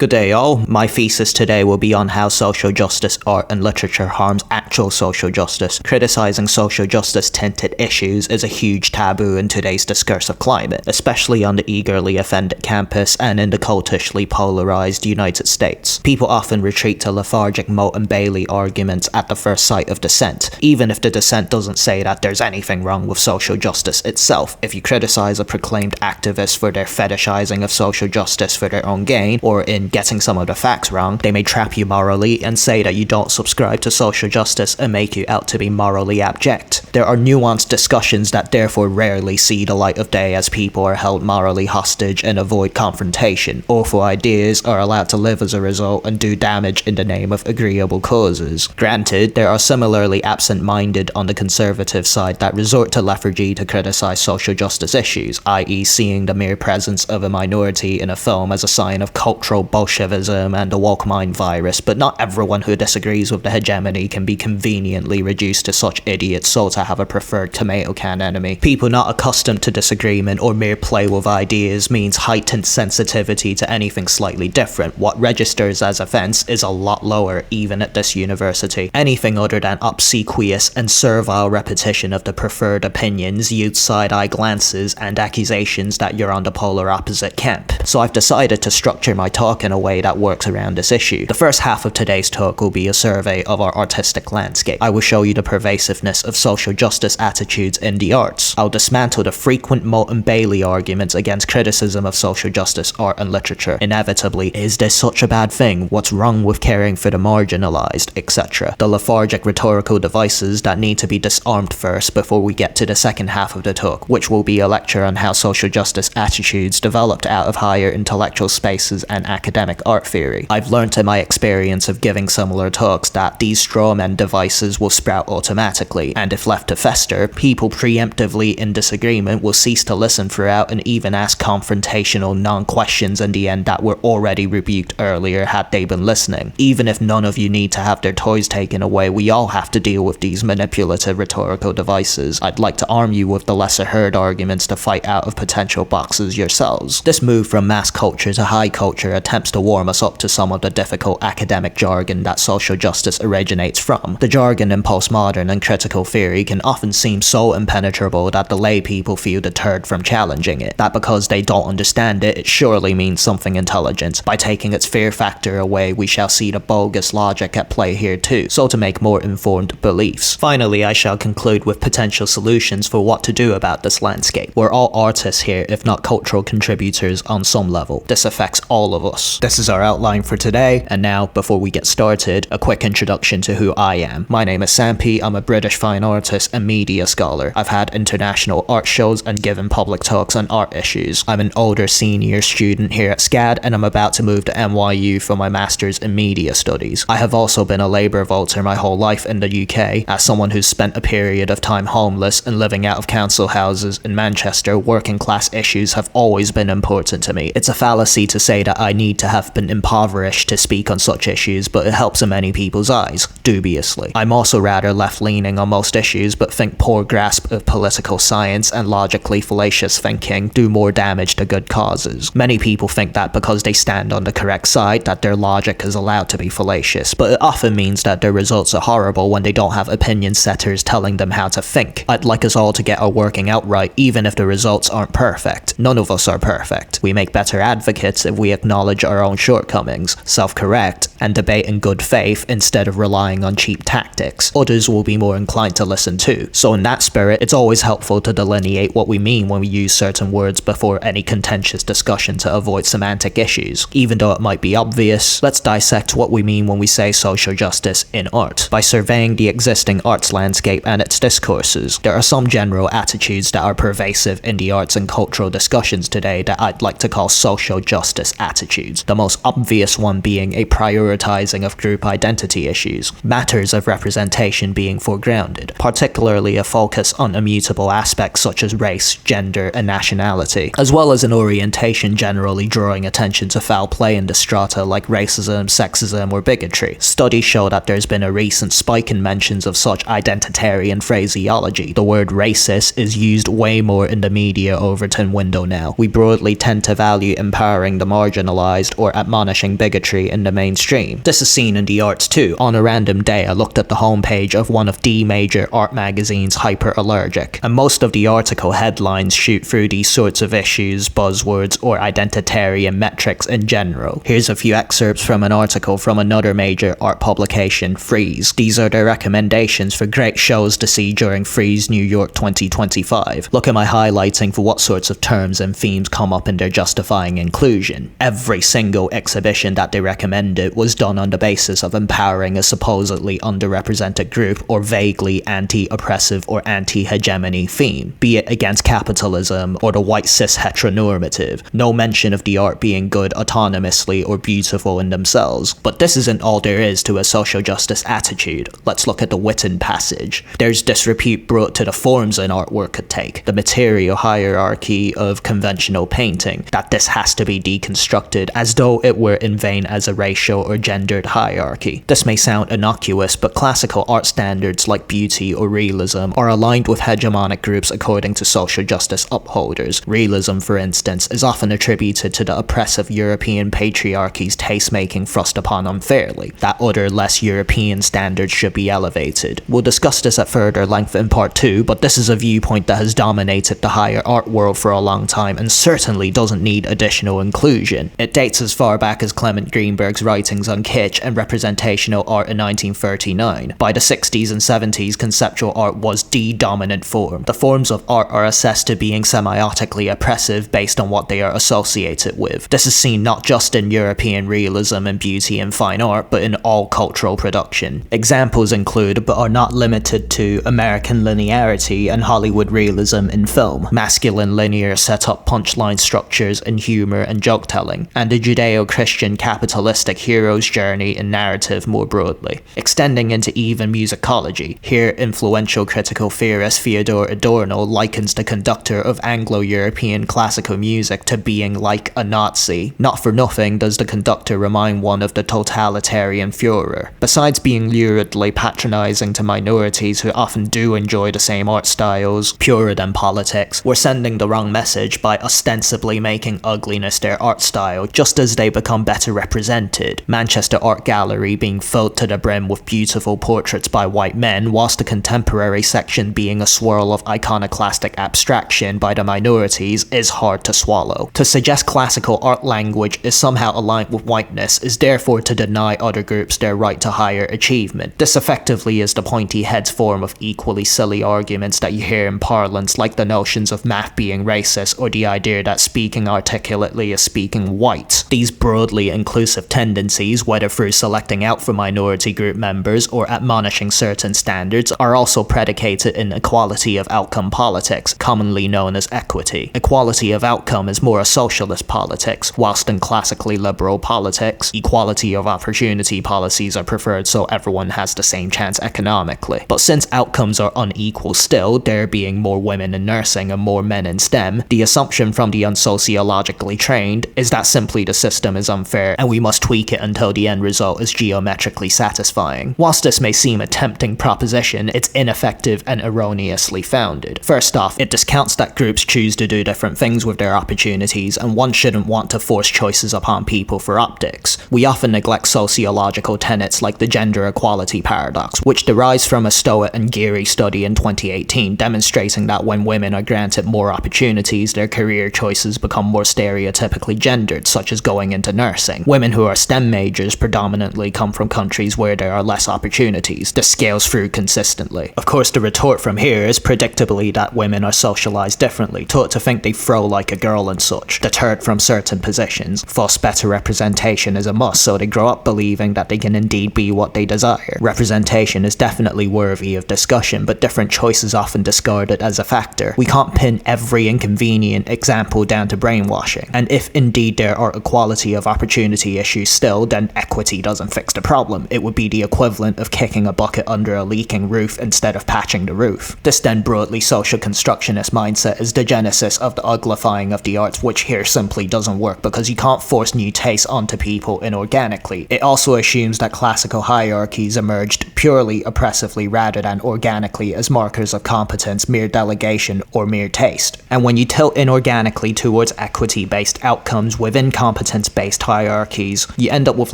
Good day, y'all. My thesis today will be on how social justice art and literature harms actual social justice. Criticizing social justice tinted issues is a huge taboo in today's discursive climate, especially on the eagerly offended campus and in the cultishly polarized United States. People often retreat to lethargic Motte-and-Bailey arguments at the first sight of dissent, even if the dissent doesn't say that there's anything wrong with social justice itself. If you criticize a proclaimed activist for their fetishizing of social justice for their own gain, or in getting some of the facts wrong, they may trap you morally and say that you don't subscribe to social justice and make you out to be morally abject. There are nuanced discussions that therefore rarely see the light of day as people are held morally hostage and avoid confrontation. Awful ideas are allowed to live as a result and do damage in the name of agreeable causes. Granted, there are similarly absent-minded on the conservative side that resort to lethargy to criticize social justice issues, i.e. seeing the mere presence of a minority in a film as a sign of cultural Bolshevism and the woke mind virus, but not everyone who disagrees with the hegemony can be conveniently reduced to such idiots so to have a preferred tomato can enemy. People not accustomed to disagreement or mere play with ideas means heightened sensitivity to anything slightly different. What registers as offense is a lot lower even at this university. Anything other than obsequious and servile repetition of the preferred opinions yields side-eye glances and accusations that you're on the polar opposite camp. So I've decided to structure my talk in a way that works around this issue. The first half of today's talk will be a survey of our artistic landscape. I will show you the pervasiveness of social justice attitudes in the arts. I'll dismantle the frequent Motte-and-Bailey arguments against criticism of social justice art and literature. Inevitably, is this such a bad thing? What's wrong with caring for the marginalized, etc. The lethargic rhetorical devices that need to be disarmed first before we get to the second half of the talk, which will be a lecture on how social justice attitudes developed out of higher intellectual spaces and academic art theory. I've learned in my experience of giving similar talks that these strawman devices will sprout automatically, and if left to fester, people preemptively in disagreement will cease to listen throughout and even ask confrontational non-questions in the end that were already rebuked earlier had they been listening. Even if none of you need to have their toys taken away, we all have to deal with these manipulative rhetorical devices. I'd like to arm you with the lesser heard arguments to fight out of potential boxes yourselves. This move from mass culture to high culture attempts to warm us up to some of the difficult academic jargon that social justice originates from. The jargon in postmodern and critical theory can often seem so impenetrable that the lay people feel deterred from challenging it, that because they don't understand it, it surely means something intelligent. By taking its fear factor away, we shall see the bogus logic at play here too, so to make more informed beliefs. Finally, I shall conclude with potential solutions for what to do about this landscape. We're all artists here, if not cultural contributors on some level. This affects all of us. This is our outline for today, and now, before we get started, a quick introduction to who I am. My name is Sampi, I'm a British fine artist and media scholar. I've had international art shows and given public talks on art issues. I'm an older senior student here at SCAD, and I'm about to move to NYU for my master's in media studies. I have also been a labour voter my whole life in the UK. As someone who's spent a period of time homeless and living out of council houses in Manchester, working class issues have always been important to me. It's a fallacy to say that I need to have been impoverished to speak on such issues, but it helps in many people's eyes, dubiously. I'm also rather left-leaning on most issues, but think poor grasp of political science and logically fallacious thinking do more damage to good causes. Many people think that because they stand on the correct side, that their logic is allowed to be fallacious, but it often means that their results are horrible when they don't have opinion setters telling them how to think. I'd like us all to get our working out right, even if the results aren't perfect. None of us are perfect. We make better advocates if we acknowledge our own shortcomings, self-correct, and debate in good faith instead of relying on cheap tactics. Others will be more inclined to listen too. So in that spirit, it's always helpful to delineate what we mean when we use certain words before any contentious discussion to avoid semantic issues. Even though it might be obvious, let's dissect what we mean when we say social justice in art. By surveying the existing arts landscape and its discourses, there are some general attitudes that are pervasive in the arts and cultural discussions today that I'd like to call social justice attitudes. The most obvious one being a prioritizing of group identity issues, matters of representation being foregrounded, particularly a focus on immutable aspects such as race, gender, and nationality, as well as an orientation generally drawing attention to foul play in the strata like racism, sexism, or bigotry. Studies show that there's been a recent spike in mentions of such identitarian phraseology. The word racist is used way more in the media Overton window now. We broadly tend to value empowering the marginalized marginalized or admonishing bigotry in the mainstream. This is seen in the arts too. On a random day, I looked at the homepage of one of the major art magazines, Hyperallergic, and most of the article headlines shoot through these sorts of issues, buzzwords, or identitarian metrics in general. Here's a few excerpts from an article from another major art publication, Frieze. These are their recommendations for great shows to see during Frieze New York 2025. Look at my highlighting for what sorts of terms and themes come up in their justifying inclusion. Every single exhibition that they recommended was done on the basis of empowering a supposedly underrepresented group or vaguely anti-oppressive or anti-hegemony theme, be it against capitalism or the white cis heteronormative. No mention of the art being good autonomously or beautiful in themselves. But this isn't all there is to a social justice attitude. Let's look at the Witten passage. There's disrepute brought to the forms an artwork could take, the material hierarchy of conventional painting, that this has to be deconstructed as though it were in vain as a racial or gendered hierarchy. This may sound innocuous, but classical art standards like beauty or realism are aligned with hegemonic groups according to social justice upholders. Realism, for instance, is often attributed to the oppressive European patriarchy's taste-making thrust upon unfairly, that other less European standards should be elevated. We'll discuss this at further length in part 2, but this is a viewpoint that has dominated the higher art world for a long time and certainly doesn't need additional inclusion. It dates as far back as Clement Greenberg's writings on kitsch and representational art in 1939. By the 60s and 70s, conceptual art was the dominant form. The forms of art are assessed to being semiotically oppressive based on what they are associated with. This is seen not just in European realism and beauty and fine art, but in all cultural production. Examples include, but are not limited to, American linearity and Hollywood realism in film, masculine linear set-up punchline structures in humor and joke-telling, and the Judeo-Christian capitalistic hero's journey in narrative more broadly. Extending into even musicology, here influential critical theorist Fyodor Adorno likens the conductor of Anglo-European classical music to being like a Nazi. Not for nothing does the conductor remind one of the totalitarian Führer. Besides being luridly patronizing to minorities who often do enjoy the same art styles, purer than politics, we're sending the wrong message by ostensibly making ugliness their art style just as they become better represented. Manchester Art Gallery being filled to the brim with beautiful portraits by white men, whilst the contemporary section being a swirl of iconoclastic abstraction by the minorities, is hard to swallow. To suggest classical art language is somehow aligned with whiteness is therefore to deny other groups their right to higher achievement. This effectively is the pointy head's form of equally silly arguments that you hear in parlance, like the notions of math being racist or the idea that speaking articulately is speaking white. These broadly inclusive tendencies, whether through selecting out for minority group members or admonishing certain standards, are also predicated in equality of outcome politics, commonly known as equity. Equality of outcome is more a socialist politics, whilst in classically liberal politics, equality of opportunity policies are preferred so everyone has the same chance economically. But since outcomes are unequal still, there being more women in nursing and more men in STEM, the assumption from the unsociologically trained is that simply the system is unfair and we must tweak it until the end result is geometrically satisfying. Whilst this may seem a tempting proposition, it's ineffective and erroneously founded. First off, it discounts that groups choose to do different things with their opportunities, and one shouldn't want to force choices upon people for optics. We often neglect sociological tenets like the gender equality paradox, which derives from a Stoic and Geary study in 2018 demonstrating that when women are granted more opportunities, their career choices become more stereotypically gendered, such as going into nursing. Women who are STEM majors predominantly come from countries where there are less opportunities. This scales through consistently. Of course, the retort from here is predictably that women are socialized differently, taught to think they throw like a girl and such, deterred from certain positions. Thus, better representation is a must, so they grow up believing that they can indeed be what they desire. Representation is definitely worthy of discussion, but different choices often discarded as a factor. We can't pin every inconvenient example down to brainwashing, and if indeed there are equality of opportunity issues still, then equity doesn't fix the problem. It would be the equivalent of kicking a bucket under a leaking roof instead of patching the roof. This then broadly social constructionist mindset is the genesis of the uglifying of the arts, which here simply doesn't work because you can't force new tastes onto people inorganically. It also assumes that classical hierarchies emerged purely oppressively rather than organically as markers of competence, mere delegation, or mere taste. And when you tilt inorganically towards equity-based outcomes within competence-based hierarchies, you end up with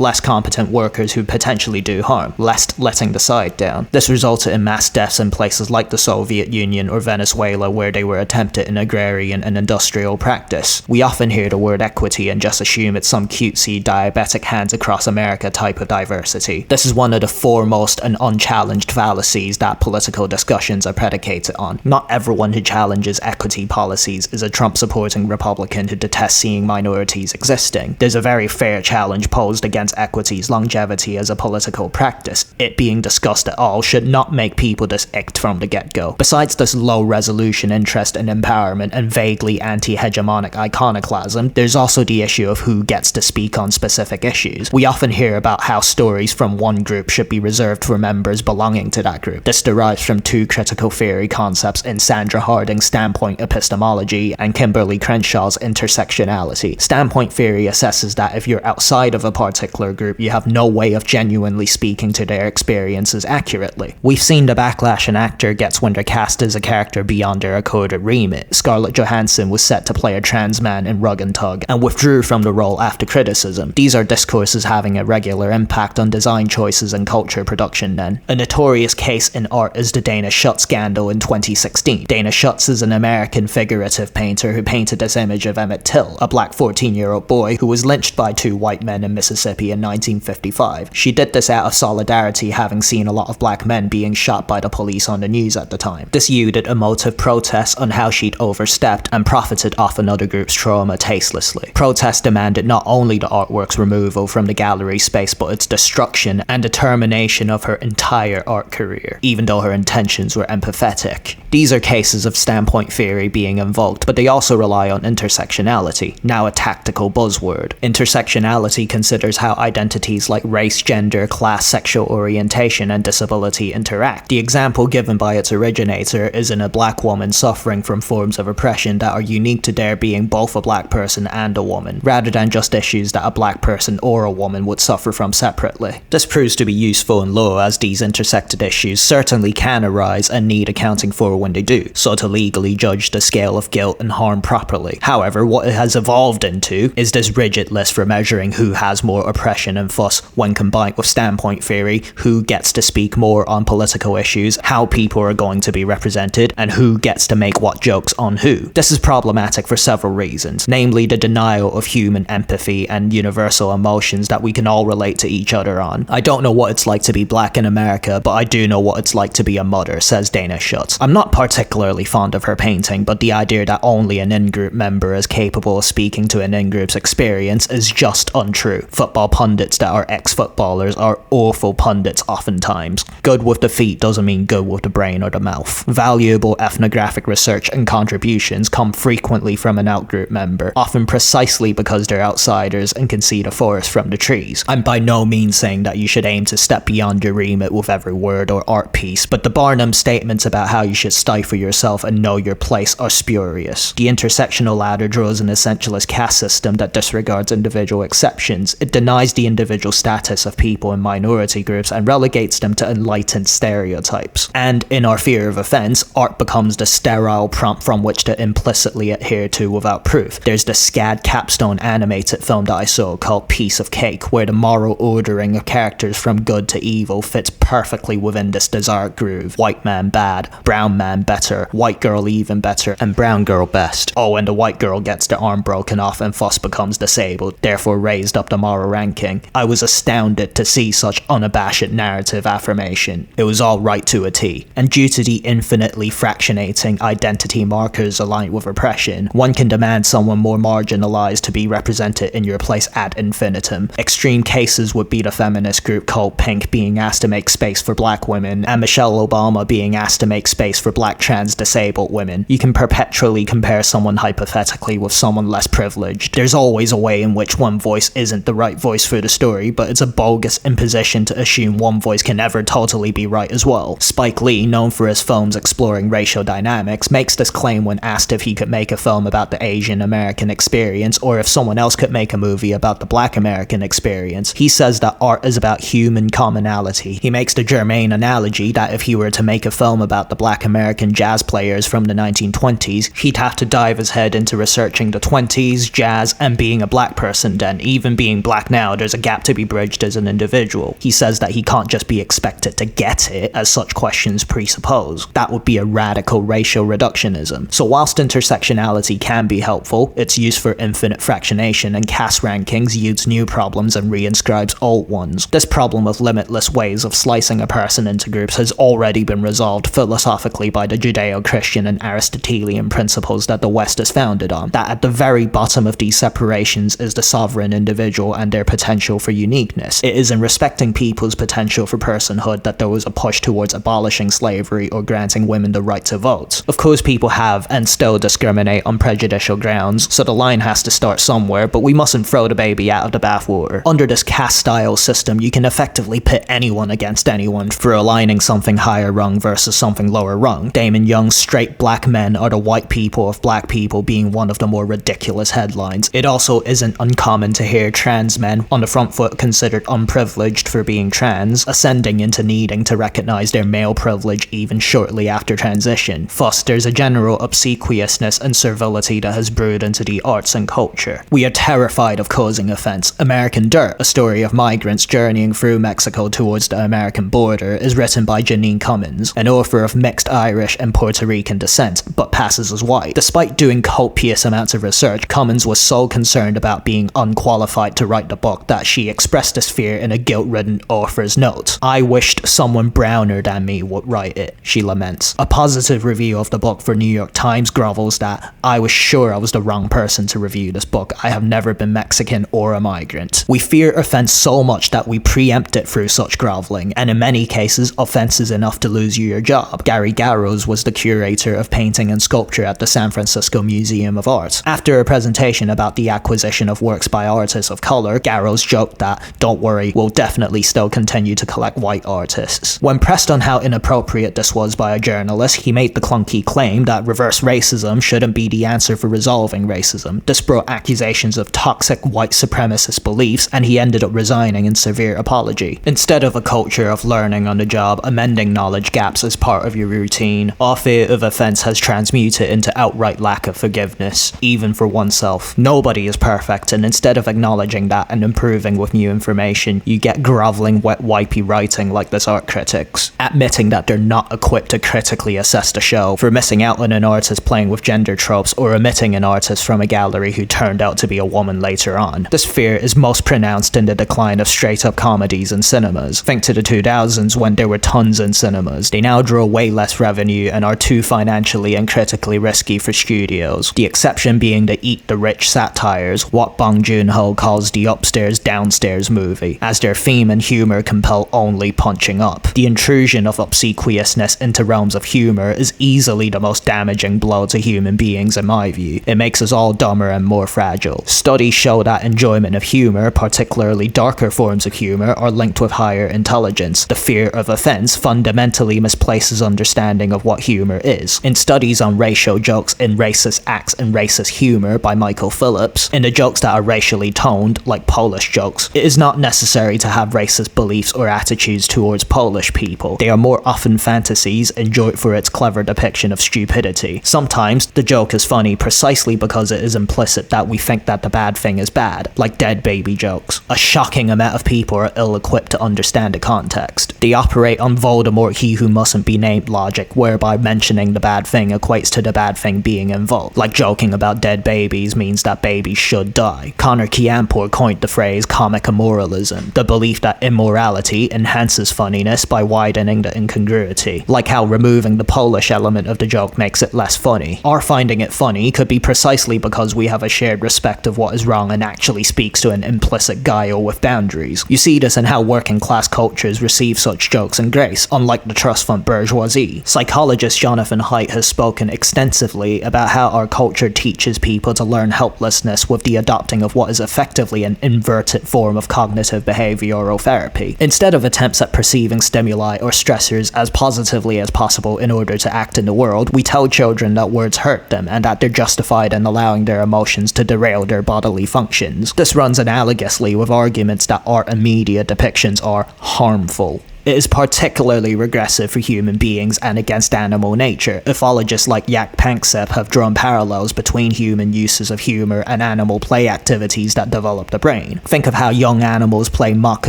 less competent workers who potentially do harm, lest letting the side down. This resulted in mass deaths in places like the Soviet Union or Venezuela, where they were attempted in agrarian and industrial practice. We often hear the word equity and just assume it's some cutesy diabetic hands across America type of diversity. This is one of the foremost and unchallenged fallacies that political discussions are predicated on. Not everyone who challenges equity policies is a Trump-supporting Republican who detests seeing minorities existing. There's a very fair challenge posed against equity's longevity as a political practice. It being discussed at all should not make people dis-icked from the get-go. Besides this low-resolution interest in empowerment and vaguely anti-hegemonic iconoclasm, there's also the issue of who gets to speak on specific issues. We often hear about how stories from one group should be reserved for members belonging to that group. This derives from two critical theory concepts in Sandra Harding's standpoint epistemology and Kimberly Crenshaw's intersectionality. Standpoint theory assesses that if you're outside of a particular group, you have no way of genuinely speaking to their experiences accurately. We've seen the backlash an actor gets when they're cast as a character beyond their accorded remit. Scarlett Johansson was set to play a trans man in Rug and Tug and withdrew from the role after criticism. These are discourses having a regular impact on design choices and culture production then. A notorious case in art is the Dana Schutz scandal in 2016. Dana Schutz is an American figurative painter who painted this image of Emmett Till, a black 14-year-old boy who was lynched by two white men in Mississippi in 1955. She did this out of solidarity, having seen a lot of black men being shot by the police on the news at the time. This yielded emotive protests on how she'd overstepped and profited off another group's trauma tastelessly. Protests demanded not only the artwork's removal from the gallery space, but its destruction and the termination of her entire art career, even though her intentions were empathetic. These are cases of standpoint theory being invoked, but they also rely on intersectionality, now a tactical buzzword. Intersectionality considers how identities like race, gender, class, sexual orientation, and disability interact. The example given by its originator is in a black woman suffering from forms of oppression that are unique to their being both a black person and a woman, rather than just issues that a black person or a woman would suffer from separately. This proves to be useful in law, as these intersected issues certainly can arise and need accounting for when they do, so to legally judge the scale of guilt and harm properly. However, what it has evolved into is this rigid list for measuring who has more oppression and fuss when combined with standpoint theory, who gets to speak more on political issues, how people are going to be represented, and who gets to make what jokes on who. This is problematic for several reasons, namely the denial of human empathy and universal emotions that we can all relate to each other on. I don't know what it's like to be black in America, but I do know what it's like to be a mother, says Dana Schutz. I'm not particularly fond of her painting, but the idea that only an in-group member is capable of speaking to an in-group's experience is just untrue. Football pundits that are ex-footballers are awful pundits oftentimes. Good with the feet doesn't mean good with the brain or the mouth. Valuable ethnographic research and contributions come frequently from an out-group member, often precisely because they're outsiders and can see the forest from the trees. I'm by no means saying that you should aim to step beyond your remit with every word or art piece, but the Barnum statements about how you should stifle yourself and know your place are spurious. The intersectional ladder draws an essentialist caste system that disregards individual exceptions. It denies the individual status of people in minority groups and relegates them to enlightened stereotypes. And in our fear of offense, art becomes the sterile prompt from which to implicitly adhere to without proof. There's the SCAD capstone animated film that I saw called Piece of Cake, where the moral ordering of characters from good to evil fits perfectly within this desired groove. White man bad, brown man better, white girl even better, and brown girl best. Oh, and the white girl gets their arm broken off and Fuss becomes disabled, therefore raised up the moral ranking. I was astounded to see such unabashed narrative affirmation. It was all right to a T. And due to the infinitely fractionating identity markers aligned with oppression, one can demand someone more marginalized to be represented in your place ad infinitum. Extreme cases would be the feminist group Cult Pink being asked to make space for black women, and Michelle Obama being asked to make space for black trans disabled women. You can perpetually compare someone hypothetically with someone less privileged. There's always a way in which one voice isn't the right voice for the story, but it's a bogus imposition to assume one voice can ever totally be right as well. Spike Lee, known for his films exploring racial dynamics, makes this claim when asked if he could make a film about the Asian American experience, or if someone else could make a movie about the Black American experience. He says that art is about human commonality. He makes the germane analogy that if he were to make a film about the Black American jazz players from the 1920s, he'd have to dive his head into researching the 20s, jazz, and be being a black person then? Even being black now, there's a gap to be bridged as an individual. He says that he can't just be expected to get it, as such questions presuppose. That would be a radical racial reductionism. So whilst intersectionality can be helpful, its use for infinite fractionation and caste rankings yields new problems and reinscribes old ones. This problem of limitless ways of slicing a person into groups has already been resolved philosophically by the Judeo-Christian and Aristotelian principles that the West is founded on, that at the very bottom of these separations is the sovereign individual and their potential for uniqueness. It is in respecting people's potential for personhood that there was a push towards abolishing slavery or granting women the right to vote. Of course, people have and still discriminate on prejudicial grounds, so the line has to start somewhere, but we mustn't throw the baby out of the bathwater. Under this caste-style system, you can effectively pit anyone against anyone for aligning something higher rung versus something lower rung. Damon Young's straight black men are the white people of black people being one of the more ridiculous headlines. It also isn't uncommon to hear trans men on the front foot considered unprivileged for being trans, ascending into needing to recognize their male privilege even shortly after transition. Thus, there's a general obsequiousness and servility that has brewed into the arts and culture. We are terrified of causing offense. American Dirt, a story of migrants journeying through Mexico towards the American border, is written by Janine Cummins, an author of mixed Irish and Puerto Rican descent, but passes as white. Despite doing copious amounts of research, Cummins was so concerned about being unqualified to write the book that she expressed this fear in a guilt-ridden author's note. "I wished someone browner than me would write it," she laments. A positive review of the book for New York Times grovels that, "I was sure I was the wrong person to review this book. I have never been Mexican or a migrant." We fear offense so much that we preempt it through such groveling, and in many cases, offense is enough to lose you your job. Gary Garrows was the curator of painting and sculpture at the San Francisco Museum of Art. After a presentation about the acquisition of works by artists of color, Garrows joked that, "Don't worry, we'll definitely still continue to collect white artists." When pressed on how inappropriate this was by a journalist, he made the clunky claim that reverse racism shouldn't be the answer for resolving racism. This brought accusations of toxic white supremacist beliefs, and he ended up resigning in severe apology. Instead of a culture of learning on the job, amending knowledge gaps as part of your routine, our fear of offense has transmuted into outright lack of forgiveness, even for oneself. Nobody is perfect, and instead of acknowledging that and improving with new information, you get groveling wet wipey writing like this art critics, admitting that they're not equipped to critically assess the show, for missing out on an artist playing with gender tropes or omitting an artist from a gallery who turned out to be a woman later on. This fear is most pronounced in the decline of straight-up comedies in cinemas. Think to the 2000s when there were tons in cinemas. They now draw way less revenue and are too financially and critically risky for studios. The exception being the Eat the Rich satires, what Bong Joon-ho calls the upstairs-downstairs movie, as their theme and humor compel only punching up. The intrusion of obsequiousness into realms of humor is easily the most damaging blow to human beings in my view. It makes us all dumber and more fragile. Studies show that enjoyment of humor, particularly darker forms of humor, are linked with higher intelligence. The fear of offense fundamentally misplaces understanding of what humor is. In studies on racial jokes in Racist Acts and Racist Humor by Michael Phillips, in the jokes that are racially toned, like Polish jokes, it is not necessary to have racist beliefs or attitudes towards Polish people. They are more often fantasies enjoyed for its clever depiction of stupidity. Sometimes, the joke is funny precisely because it is implicit that we think that the bad thing is bad, like dead baby jokes. A shocking amount of people are ill-equipped to understand the context. They operate on Voldemort he who mustn't be named logic, whereby mentioning the bad thing equates to the bad thing being involved. Like joking about dead babies means that babies should die. Connor Kianpour coined the phrase comic immoralism, the belief that immorality enhances funniness by widening the incongruity. Like how removing the Polish element of the joke makes it less funny. Our finding it funny could be precisely because we have a shared respect of what is wrong and actually speaks to an implicit guile with boundaries. You see this in how working class cultures receive such jokes and grace, unlike the trust fund bourgeoisie. Psychologist Jonathan Haidt has spoken extensively about how our culture teaches people to learn helplessness with the adopting of what is effectively an inverted form of cognitive behavioral therapy. Instead of attempts at perceiving stimuli or stressors as positively as possible in order to act in the world, we tell children that words hurt them and that they're justified in allowing their emotions to derail their bodily functions. This runs analogously with arguments that art and media depictions are harmful. It is particularly regressive for human beings and against animal nature. Ethologists like Jaak Panksepp have drawn parallels between human uses of humor and animal play activities that develop the brain. Think of how young animals play mock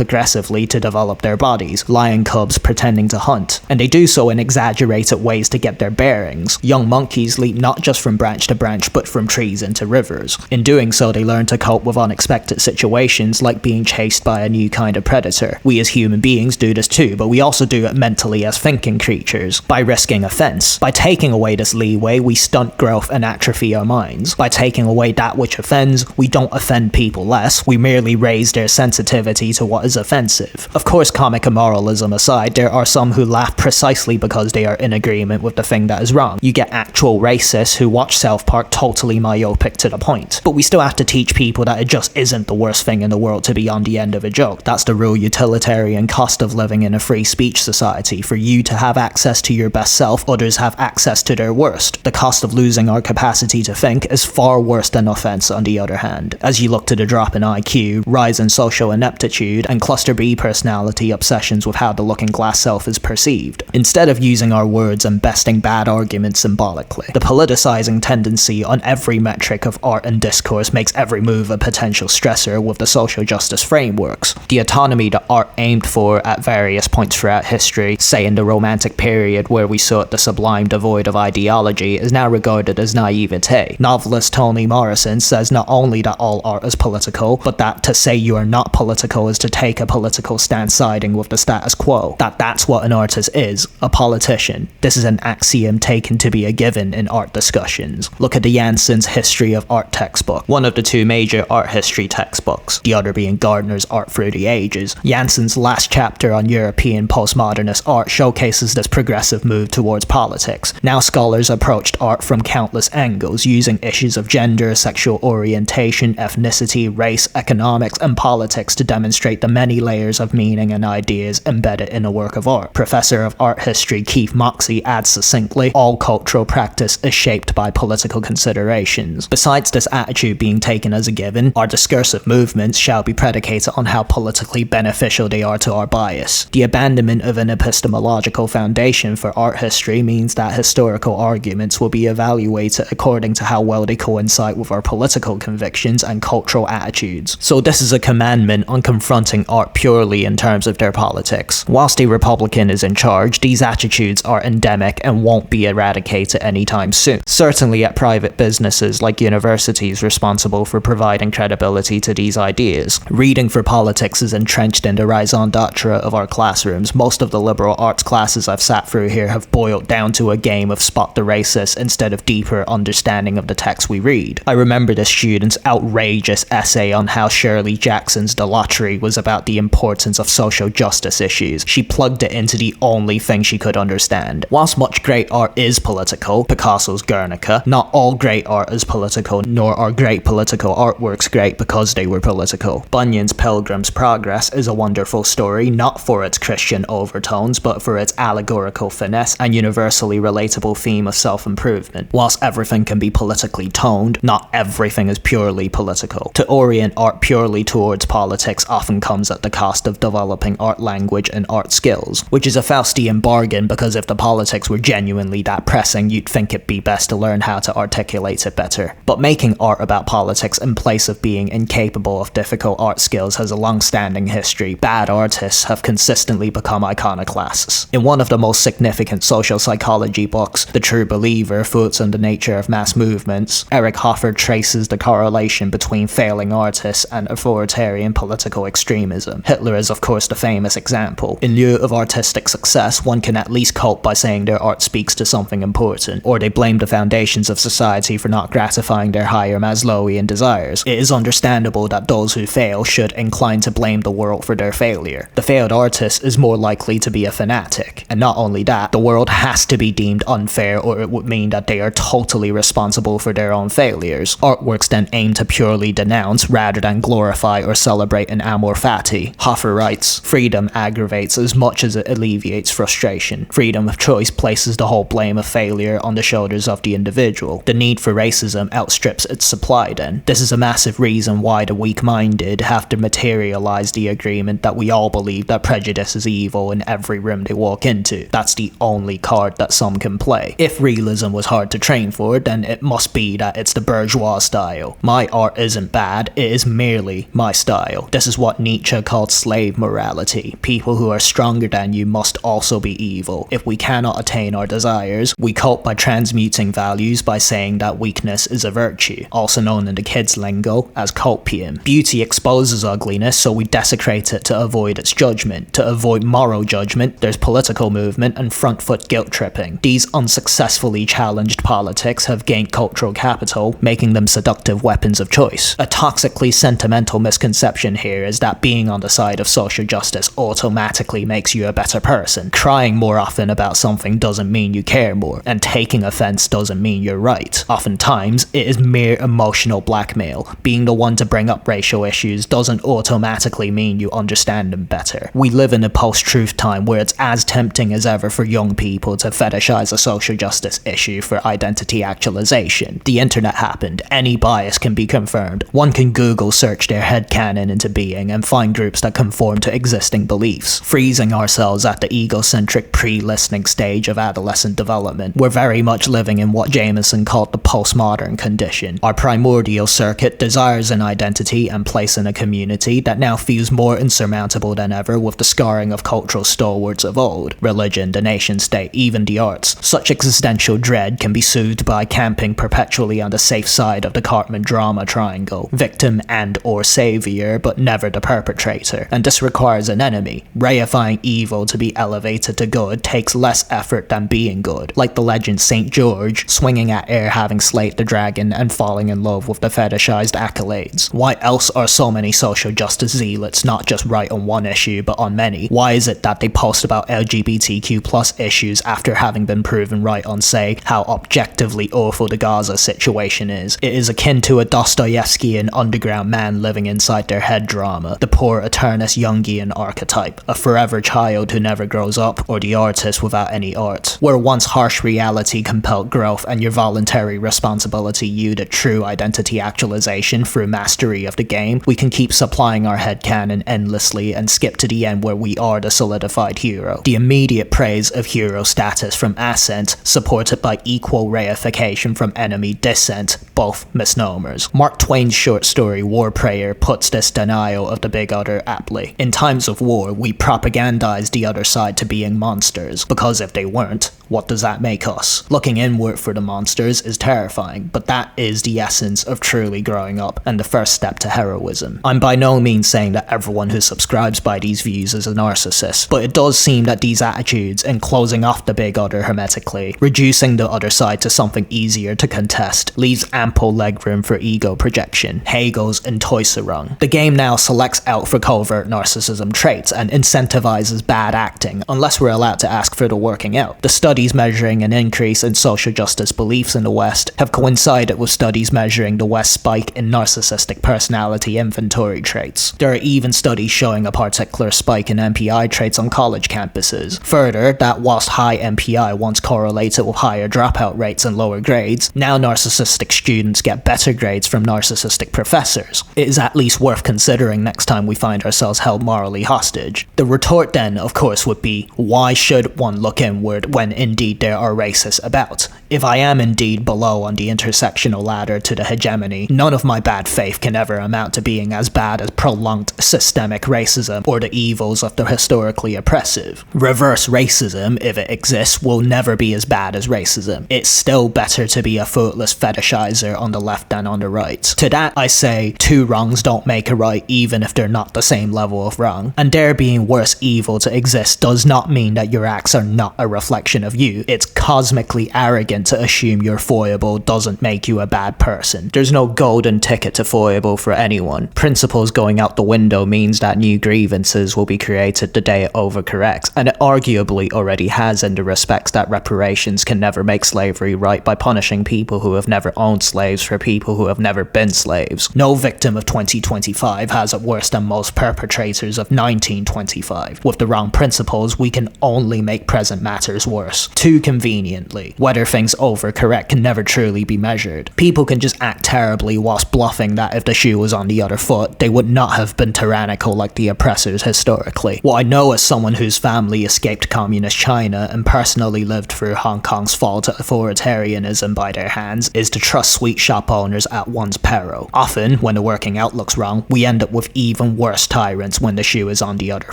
aggressively to develop their bodies, lion cubs pretending to hunt, and they do so in exaggerated ways to get their bearings. Young monkeys leap not just from branch to branch but from trees into rivers. In doing so, they learn to cope with unexpected situations like being chased by a new kind of predator. We as human beings do this too, but we also do it mentally as thinking creatures, by risking offense. By taking away this leeway, we stunt growth and atrophy our minds. By taking away that which offends, we don't offend people less, we merely raise their sensitivity to what is offensive. Of course, comic immoralism aside, there are some who laugh precisely because they are in agreement with the thing that is wrong. You get actual racists who watch South Park totally myopic to the point. But we still have to teach people that it just isn't the worst thing in the world to be on the end of a joke. That's the real utilitarian cost of living in a free speech society. For you to have access to your best self, others have access to their worst. The cost of losing our capacity to think is far worse than offense on the other hand. As you look to the drop in IQ, rise in social ineptitude, and cluster B personality obsessions with how the looking glass self is perceived, instead of using our words and besting bad arguments symbolically, the politicizing tendency on every metric of art and discourse makes every move a potential stressor with the social justice frameworks. The autonomy that art aimed for at various points throughout history, say in the Romantic period where we sought the sublime devoid of ideology, is now regarded as naivete. Novelist Toni Morrison says not only that all art is political, but that to say you are not political is to take a political stance siding with the status quo. That's what an artist is, a politician. This is an axiom taken to be a given in art discussions. Look at the Janssen's History of Art textbook, one of the two major art history textbooks, the other being Gardner's Art Through the Ages. Janssen's last chapter on European postmodernist art showcases this progressive move towards politics. Now scholars approached art from countless angles, using issues of gender, sexual orientation, ethnicity, race, economics, and politics to demonstrate the many layers of meaning and ideas embedded in a work of art. Professor of art history Keith Moxey adds succinctly, all cultural practice is shaped by political considerations. Besides this attitude being taken as a given, our discursive movements shall be predicated on how politically beneficial they are to our bias. The abandonment of an epistemological foundation for art history means that historical arguments will be evaluated according to how well they coincide with our political convictions and cultural attitudes. So this is a commandment on confronting art purely in terms of their politics. Whilst a Republican is in charge, these attitudes are endemic and won't be eradicated anytime soon. Certainly at private businesses like universities responsible for providing credibility to these ideas. Reading for politics is entrenched in the raison d'etre of our classrooms. Most of the liberal arts classes I've sat through here have boiled down to a game of spot the racist instead of deeper understanding of the text we read. I remember the student's outrageous essay on how Shirley Jackson's The Lottery was about the importance of social justice issues. She plugged it into the only thing she could understand. Whilst much great art is political, Picasso's Guernica, not all great art is political, nor are great political artworks great because they were political. Bunyan's Pilgrim's Progress is a wonderful story, not for its Christian overtones, but for its allegorical finesse and universally relatable theme of self-improvement. Whilst everything can be politically toned, not everything is purely political. To orient art purely towards politics often comes at the cost of developing art language and art skills, which is a Faustian bargain because if the politics were genuinely that pressing, you'd think it'd be best to learn how to articulate it better. But making art about politics in place of being incapable of difficult art skills has a long-standing history. Bad artists have consistently become iconoclasts. In one of the most significant social psychology books, The True Believer: Thoughts on the Nature of Mass Movements, Eric Hoffer traces the correlation between failing artists and authoritarian political extremism. Hitler is of course the famous example. In lieu of artistic success, one can at least cope by saying their art speaks to something important, or they blame the foundations of society for not gratifying their higher Maslowian desires. It is understandable that those who fail should incline to blame the world for their failure. The failed artist is more likely to be a fanatic. And not only that, the world has to be deemed unfair or it would mean that they are totally responsible for their own failures. Artworks then aim to purely denounce rather than glorify or celebrate an amor fati. Hoffer writes, freedom aggravates as much as it alleviates frustration. Freedom of choice places the whole blame of failure on the shoulders of the individual. The need for racism outstrips its supply then. This is a massive reason why the weak-minded have to materialize the agreement that we all believe that prejudice versus evil in every room they walk into. That's the only card that some can play. If realism was hard to train for, then it must be that it's the bourgeois style. My art isn't bad, it is merely my style. This is what Nietzsche called slave morality. People who are stronger than you must also be evil. If we cannot attain our desires, we cope by transmuting values by saying that weakness is a virtue, also known in the kids' lingo as copium. Beauty exposes ugliness, so we desecrate it to avoid its judgment. To avoid moral judgment, there's political movement and front foot guilt tripping. These unsuccessfully challenged politics have gained cultural capital, making them seductive weapons of choice. A toxically sentimental misconception here is that being on the side of social justice automatically makes you a better person. Crying more often about something doesn't mean you care more, and taking offense doesn't mean you're right. Oftentimes, it is mere emotional blackmail. Being the one to bring up racial issues doesn't automatically mean you understand them better. We live in a post-truth time where it's as tempting as ever for young people to fetishize a social justice issue for identity actualization. The internet happened, any bias can be confirmed. One can Google search their headcanon into being and find groups that conform to existing beliefs. Freezing ourselves at the egocentric pre-listening stage of adolescent development, we're very much living in what Jameson called the postmodern condition. Our primordial circuit desires an identity and place in a community that now feels more insurmountable than ever with the scarring of cultural stalwarts of old. Religion, the nation state, even the arts. Such existential dread can be soothed by camping perpetually on the safe side of the Cartman drama triangle. Victim and or savior, but never the perpetrator. And this requires an enemy. Reifying evil to be elevated to good takes less effort than being good. Like the legend St. George, swinging at air having slayed the dragon and falling in love with the fetishized accolades. Why else are so many social justice zealots not just right on one issue but on many? Why is it that they post about LGBTQ+ issues after having been proven right on, say, how objectively awful the Gaza situation is? It is akin to a Dostoevskian underground man living inside their head drama, the poor eternus Jungian archetype, a forever child who never grows up, or the artist without any art. Where once harsh reality compelled growth and your voluntary responsibility yielded true identity actualization through mastery of the game, we can keep supplying our headcanon endlessly and skip to the end where we are the solidified hero. The immediate praise of hero status from assent, supported by equal reification from enemy dissent, both misnomers. Mark Twain's short story War Prayer puts this denial of the big other aptly. In times of war, we propagandize the other side to being monsters, because if they weren't, what does that make us? Looking inward for the monsters is terrifying, but that is the essence of truly growing up and the first step to heroism. I'm by no means saying that everyone who subscribes by these views is a narcissist, but it does seem that these attitudes, in closing off the big other hermetically, reducing the other side to something easier to contest, leaves ample legroom for ego projection. Hegel's Enttäuschung. The game now selects out for covert narcissism traits and incentivizes bad acting, unless we're allowed to ask for the working out. The studies measuring an increase in social justice beliefs in the West have coincided with studies measuring the West's spike in narcissistic personality inventory traits. There are even studies showing a particular spike in MPI traits on college campuses. Further, that whilst high MPI once correlated with higher dropout rates and lower grades, now narcissistic students get better grades from narcissistic professors. It is at least worth considering next time we find ourselves held morally hostage. The retort then, of course, would be, why should one look inward when indeed there are racists about? If I am indeed below on the intersectional ladder to the hegemony, none of my bad faith can ever amount to being as bad as prolonged systemic racism or the evils of the historically oppressive. Reverse racism, if it exists, will never be as bad as racism. It's still better to be a fruitless fetishizer on the left than on the right. To that I say, two wrongs don't make a right even if they're not the same level of wrong. And there being worse evil to exist does not mean that your acts are not a reflection of you. It's cosmically arrogant to assume your foible doesn't make you a bad person. There's no golden ticket to foible for anyone. Principles going out the window means that new grievances will be created the day it overcorrects, and it arguably already has in the respects that reparations can never make slavery right by punishing people who have never owned slaves for people who have never been slaves. No victim of 2025 has it worse than most perpetrators of 1925. With the wrong principles, we can only make present matters worse. Too conveniently. Whether things overcorrect can never truly be measured. People can just act terribly whilst bluffing that if the shoe was on the other foot, they would not have been tyrannical like the oppressors historically. What I know as someone whose family escaped communist China and personally lived through Hong Kong's fall to authoritarianism by their hands is to trust sweet shop owners at one's peril. Often, when the working outlook's wrong, we end up with even worse tyrants when the shoe is on the other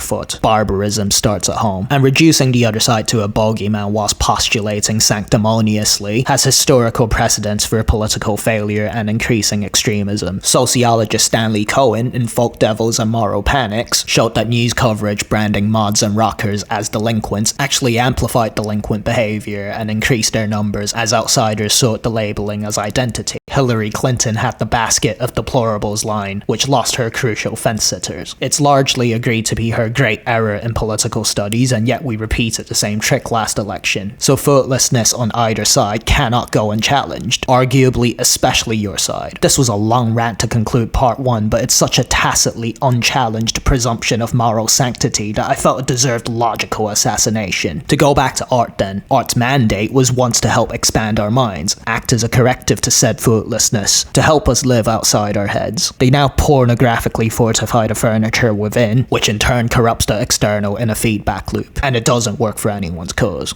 foot. Barbarism starts at home, and reducing the other side to a bogeyman whilst postulating sanctimoniously has historical precedents for political failure and increasing extremism. Sociologist Stanley Cohen in Folk Devils and Moral Panics showed that news coverage branding mods and rockers as delinquents actually amplified delinquent behavior and increased their numbers as outsiders sought the labeling as identity. Hillary Clinton had the basket of deplorables line, which lost her crucial fence-sitters. It's largely agreed to be her great error in political studies, and yet we repeated the same trick last election. So footlessness on either side cannot go unchallenged, arguably especially your side. This was a long rant to conclude part 1, but it's such a tacitly unchallenged presumption of moral sanctity that I felt it deserved logical assassination. To go back to art then, art's mandate was once to help expand our minds, act as a corrective to said footlessness, to help us live outside our heads. They now pornographically fortify the furniture within, which in turn corrupts the external in a feedback loop, and it doesn't work for anyone's cause.